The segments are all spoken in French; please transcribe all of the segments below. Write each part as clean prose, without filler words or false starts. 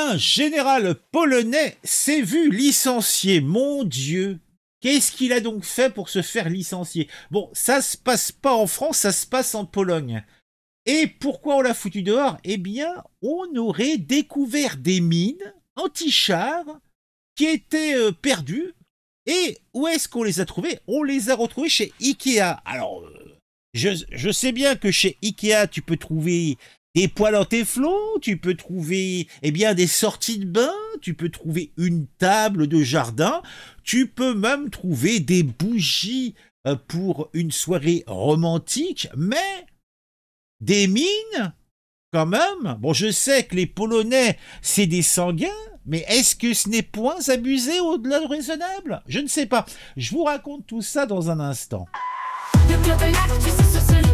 Un général polonais s'est vu licencier, mon Dieu. Qu'est-ce qu'il a donc fait pour se faire licencier? Bon, ça se passe pas en France, ça se passe en Pologne. Et pourquoi on l'a foutu dehors? Eh bien, on aurait découvert des mines anti-chars qui étaient perdues. Et où est-ce qu'on les a trouvées? On les a retrouvées chez Ikea. Alors, je sais bien que chez Ikea, tu peux trouver des poêles en téflon, tu peux trouver des sorties de bain, tu peux trouver une table de jardin, tu peux même trouver des bougies pour une soirée romantique, mais des mines, quand même. Bon, je sais que les Polonais, c'est des sanguins, mais est-ce que ce n'est point abusé au-delà de raisonnable? Je ne sais pas. Je vous raconte tout ça dans un instant. Le club de l'actu, c'est sur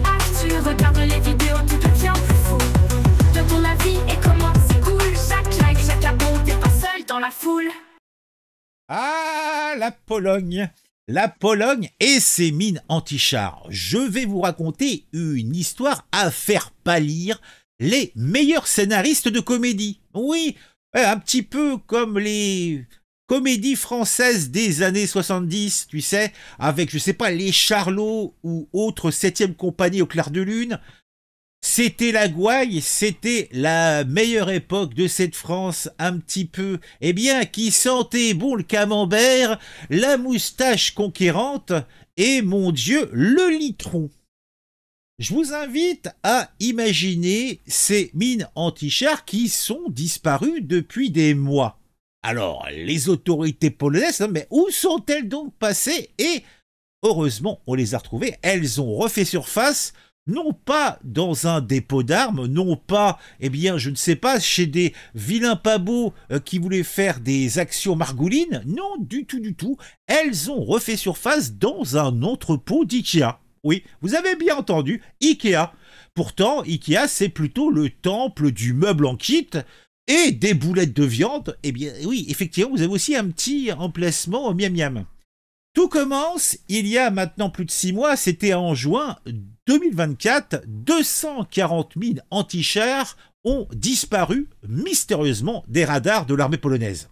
tu regardes les vidéos, tout devient plus fou. De ton avis et comment c'est cool. Chaque like, chaque abon, t'es pas seul dans la foule. Ah, la Pologne. La Pologne et ses mines anti-chars. Je vais vous raconter une histoire à faire pâlir les meilleurs scénaristes de comédie. Oui, un petit peu comme les comédies françaises des années 70, tu sais, avec, je sais pas, les Charlots ou autres 7e compagnie au clair de lune. C'était la gouaille, c'était la meilleure époque de cette France, un petit peu, qui sentait bon le camembert, la moustache conquérante et, mon Dieu, le litron. Je vous invite à imaginer ces mines anti-chars qui sont disparues depuis des mois. Alors, les autorités polonaises, mais où sont-elles donc passées? Et heureusement, on les a retrouvées. Elles ont refait surface, non pas dans un dépôt d'armes, non pas, je ne sais pas, chez des vilains pas beaux qui voulaient faire des actions margoulines. Non, du tout, du tout. Elles ont refait surface dans un entrepôt d'Ikea. Oui, vous avez bien entendu, Ikea. Pourtant, Ikea, c'est plutôt le temple du meuble en kit et des boulettes de viande. Oui, effectivement, vous avez aussi un petit emplacement au miam miam. Tout commence il y a maintenant plus de 6 mois, c'était en juin 2024, 240 000 anti-chars ont disparu mystérieusement des radars de l'armée polonaise.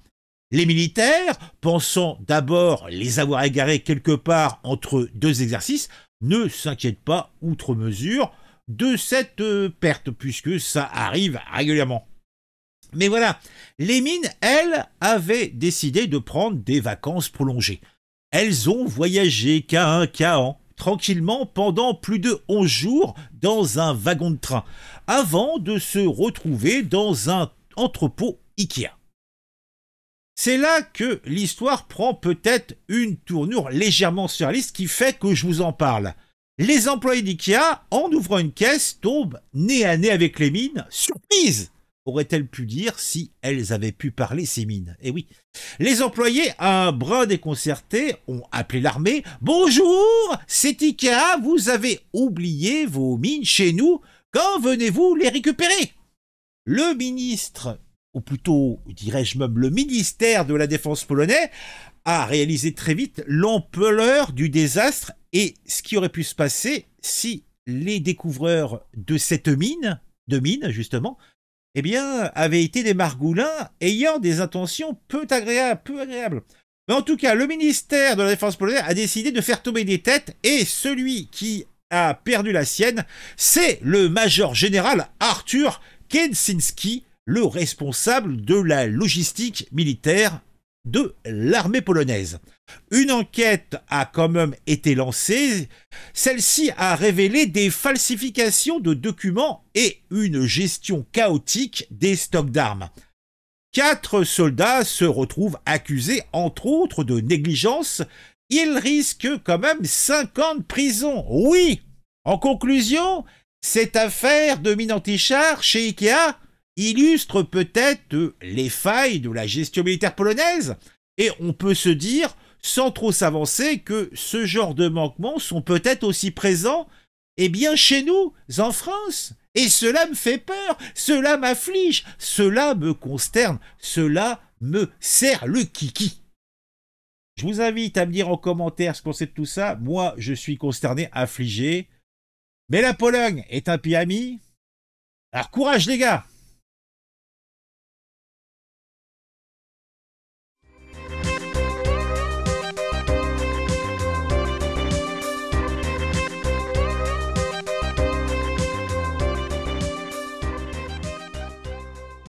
Les militaires, pensant d'abord les avoir égarés quelque part entre deux exercices, ne s'inquiètent pas outre mesure de cette perte, puisque ça arrive régulièrement. Mais voilà, les mines, elles, avaient décidé de prendre des vacances prolongées. Elles ont voyagé qu'à tranquillement pendant plus de 11 jours dans un wagon de train, avant de se retrouver dans un entrepôt Ikea. C'est là que l'histoire prend peut-être une tournure légèrement surréaliste qui fait que je vous en parle. Les employés d'Ikea, en ouvrant une caisse, tombent nez à nez avec les mines. Surprise! Aurait-elle pu dire si elles avaient pu parler, ces mines? Eh oui. Les employés, un brin déconcertés, ont appelé l'armée. « Bonjour, c'est Ikea, vous avez oublié vos mines chez nous. Quand venez-vous les récupérer ?» Le ministre, ou plutôt, dirais-je même, le ministère de la Défense polonais, a réalisé très vite l'ampleur du désastre et ce qui aurait pu se passer si les découvreurs de cette mine, justement, avaient été des margoulins ayant des intentions peu agréables. Mais en tout cas, le ministère de la Défense polonais a décidé de faire tomber des têtes et celui qui a perdu la sienne, c'est le major général Artur Kęczynski, le responsable de la logistique militaire de l'armée polonaise. Une enquête a quand même été lancée. Celle-ci a révélé des falsifications de documents et une gestion chaotique des stocks d'armes. 4 soldats se retrouvent accusés, entre autres, de négligence. Ils risquent quand même 5 ans de prison. Oui! En conclusion, cette affaire de mine anti-char chez Ikea illustre peut-être les failles de la gestion militaire polonaise. Et on peut se dire, sans trop s'avancer, que ce genre de manquements sont peut-être aussi présents chez nous, en France. Et cela me fait peur, cela m'afflige, cela me consterne, cela me serre le kiki. Je vous invite à me dire en commentaire ce qu'on sait de tout ça. Moi, je suis consterné, affligé. Mais la Pologne est un pays ami. Alors courage les gars!